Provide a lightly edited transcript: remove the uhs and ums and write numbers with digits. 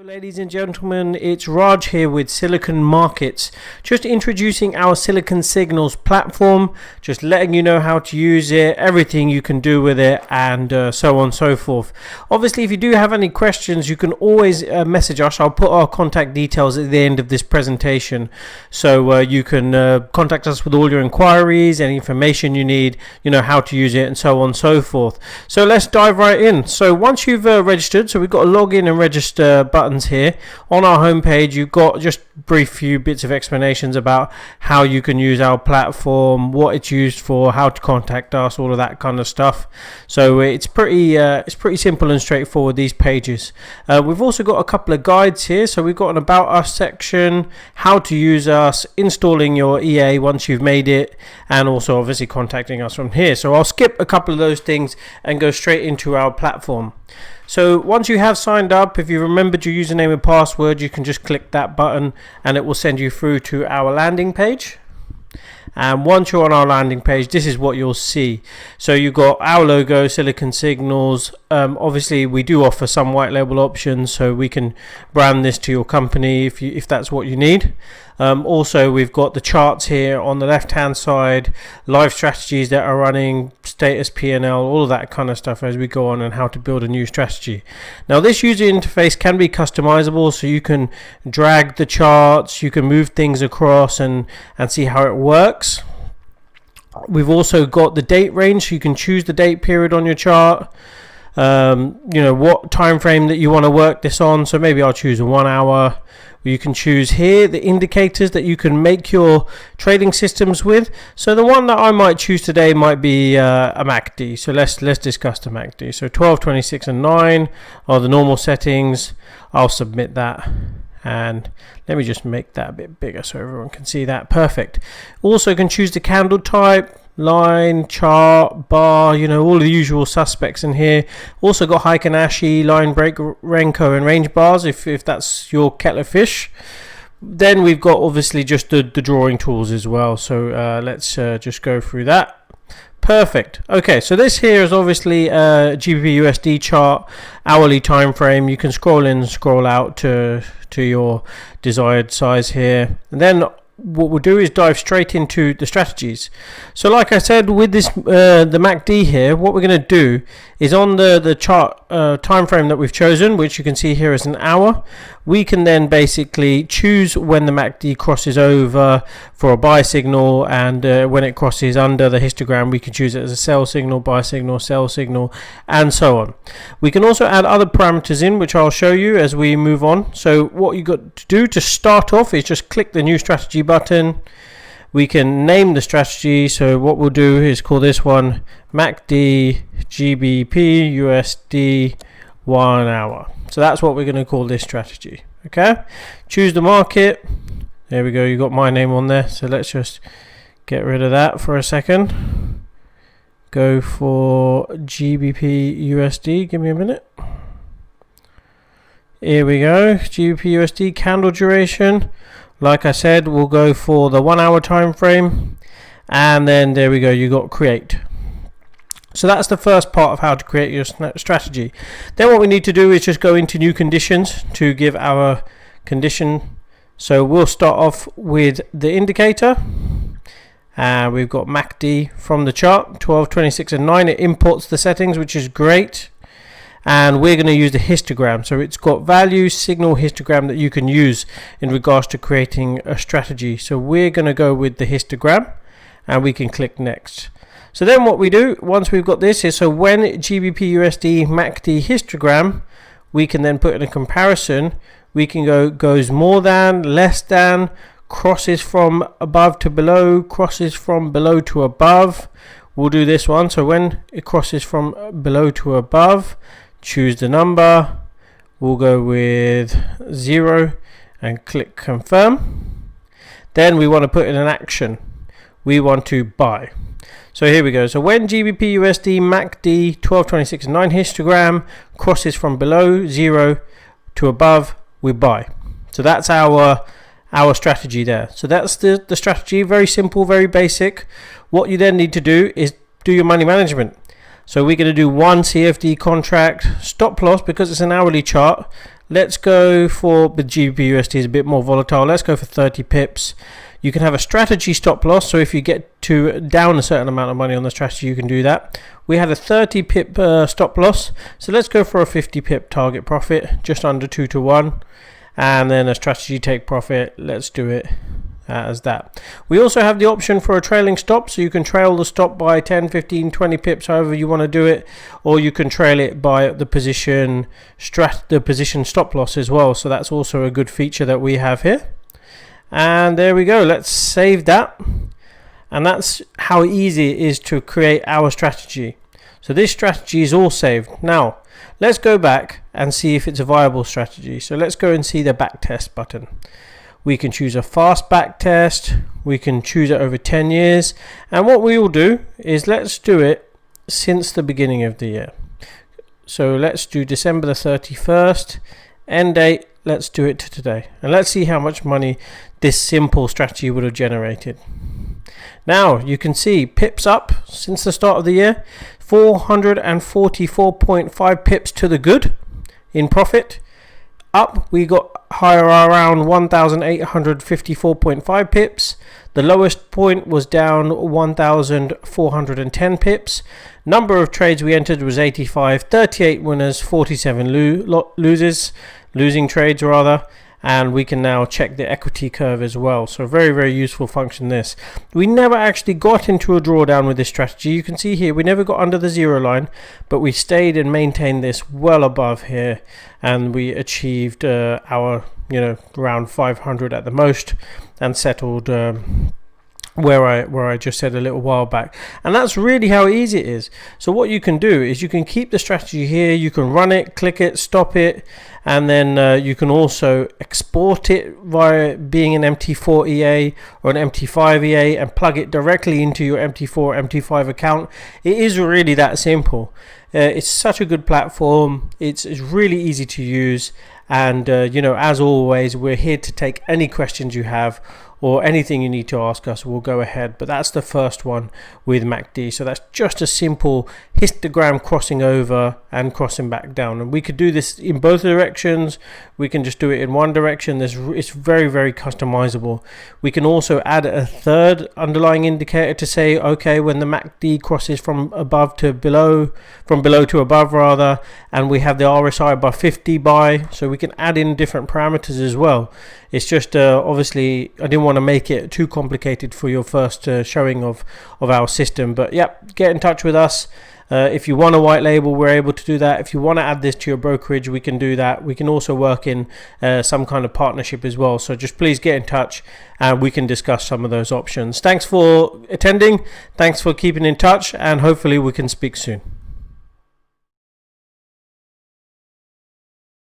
Ladies and gentlemen, it's Raj here with Silicon Markets, just introducing our Silicon Signals platform, just letting you know how to use it, everything you can do with it, and so on and so forth. Obviously, if you do have any questions, you can always message us. I'll put our contact details at the end of this presentation, so you can contact us with all your inquiries, any information you need, how to use it, and so on and so forth. So let's dive right in. So once you've registered, so we've got a login and register button here on our homepage. You've got just brief few bits of explanations about how you can use our platform, what it's used for, how to contact us, all of that kind of stuff. So it's pretty simple and straightforward, these pages. We've also got a couple of guides here. So we've got an about us section, how to use us, installing your EA once you've made it, and also obviously contacting us from here. So I'll skip a couple of those things and go straight into our platform. So once you have signed up, if you remembered your username and password, you can just click that button and it will send you through to our landing page. And once you're on our landing page, this is what you'll see. So you've got our logo, Silicon Signals. Obviously, we do offer some white label options, so we can brand this to your company if that's what you need. Also, we've got the charts here on the left-hand side, live strategies that are running, status P&L, all of that kind of stuff as we go on, and how to build a new strategy. Now, this user interface can be customizable, so you can drag the charts, you can move things across and see how it works. We've also got the date range, so you can choose the date period on your chart. What time frame that you want to work this on. So maybe I'll choose a 1 hour. You can choose here the indicators that you can make your trading systems with. So the one that I might choose today might be a MACD. So let's discuss the MACD. So 12, 26 and 9 are the normal settings. I'll submit that. And let me just make that a bit bigger so everyone can see that. Perfect. Also can choose the candle type, line, chart, bar, all the usual suspects in here. Also got Heikin-Ashi, line break, Renko and range bars if that's your kettle of fish. Then we've got obviously just the drawing tools as well. So let's just go through that. Perfect. Okay, so this here is obviously a GBP USD chart, hourly time frame. You can scroll in and scroll out to your desired size here. And then what we'll do is dive straight into the strategies. So like I said, with this the MACD here, what we're going to do is on the chart time frame that we've chosen, which you can see here is an hour, we can then basically choose when the MACD crosses over for a buy signal, and when it crosses under the histogram, we can choose it as a sell signal, buy signal, sell signal, and so on. We can also add other parameters in, which I'll show you as we move on. So what you got to do to start off is just click the new strategy button. We can name the strategy. So what we'll do is call this one MACD GBP USD 1 hour. So that's what we're going to call this strategy. Okay, choose the market. There we go, you got my name on there. So let's just get rid of that for a second. Go for GBP USD. Give me a minute. Here we go, GBP USD candle duration. Like I said, we'll go for the 1 hour time frame, and then there we go, you got create. So that's the first part of how to create your strategy. Then what we need to do is just go into new conditions to give our condition. So we'll start off with the indicator, and we've got MACD from the chart, 12, 26 and 9. It imports the settings, which is great. And we're going to use the histogram. So it's got value, signal, histogram that you can use in regards to creating a strategy. So we're going to go with the histogram, and we can click next. So then what we do once we've got this is, so when GBP USD MACD histogram, we can then put in a comparison. We can go goes more than, less than, crosses from above to below, crosses from below to above. We'll do this one. So when it crosses from below to above, choose the number. We'll go with 0 and click confirm. Then we want to put in an action. We want to buy. So here we go. So when GBP USD MACD 12, 26 and 9 histogram crosses from below 0 to above, we buy. So that's our strategy there. So that's the strategy. Very simple, very basic. What you then need to do is do your money management. So we're going to do one CFD contract, stop loss, because it's an hourly chart. let's go for the GBPUSD is a bit more volatile. Let's go for 30 pips. You can have a strategy stop loss, so if you get to down a certain amount of money on the strategy, you can do that. We had a 30 pip stop loss, so let's go for a 50 pip target profit, just under 2 to 1, and then a strategy take profit. Let's do it as that. We also have the option for a trailing stop, so you can trail the stop by 10, 15, 20 pips, however you want to do it, or you can trail it by the position stop loss as well. So that's also a good feature that we have here. And there we go. Let's save that. And that's how easy it is to create our strategy. So this strategy is all saved. Now let's go back and see if it's a viable strategy. So let's go and see the backtest button. We can choose a fast backtest. We can choose it over 10 years. And what we will do is let's do it since the beginning of the year. So let's do December the 31st. End date. Let's do it to today. And let's see how much money this simple strategy would have generated. Now you can see pips up since the start of the year. 444.5 pips to the good in profit. Up we got higher around 1,854.5 pips. The lowest point was down 1,410 pips. Number of trades we entered was 85, 38 winners, 47 losing trades rather. And we can now check the equity curve as well. So very, very useful function this. We never actually got into a drawdown with this strategy. You can see here we never got under the zero line, but we stayed and maintained this well above here, and we achieved our around 500 at the most, and settled where I just said a little while back. And that's really how easy it is. So what you can do is you can keep the strategy here, you can run it, click it, stop it, and then you can also export it via being an MT4 EA or an MT5 EA and plug it directly into your MT4 MT5 account. It is really that simple. It's such a good platform. It's really easy to use, and as always, we're here to take any questions you have or anything you need to ask us. We'll go ahead. But that's the first one with MACD. So that's just a simple histogram crossing over and crossing back down, and we could do this in both directions. We can just do it in one direction. It's very, very customizable. We can also add a third underlying indicator to say, okay, when the MACD crosses from above to below, from below to above rather, and we have the RSI above 50 buy, so we can add in different parameters as well. It's just obviously I didn't want to make it too complicated for your first showing of our system, but yep, get in touch with us. If you want a white label, we're able to do that. If you want to add this to your brokerage, we can do that. We can also work in some kind of partnership as well. So just please get in touch and we can discuss some of those options. Thanks for attending. Thanks for keeping in touch, and hopefully we can speak soon.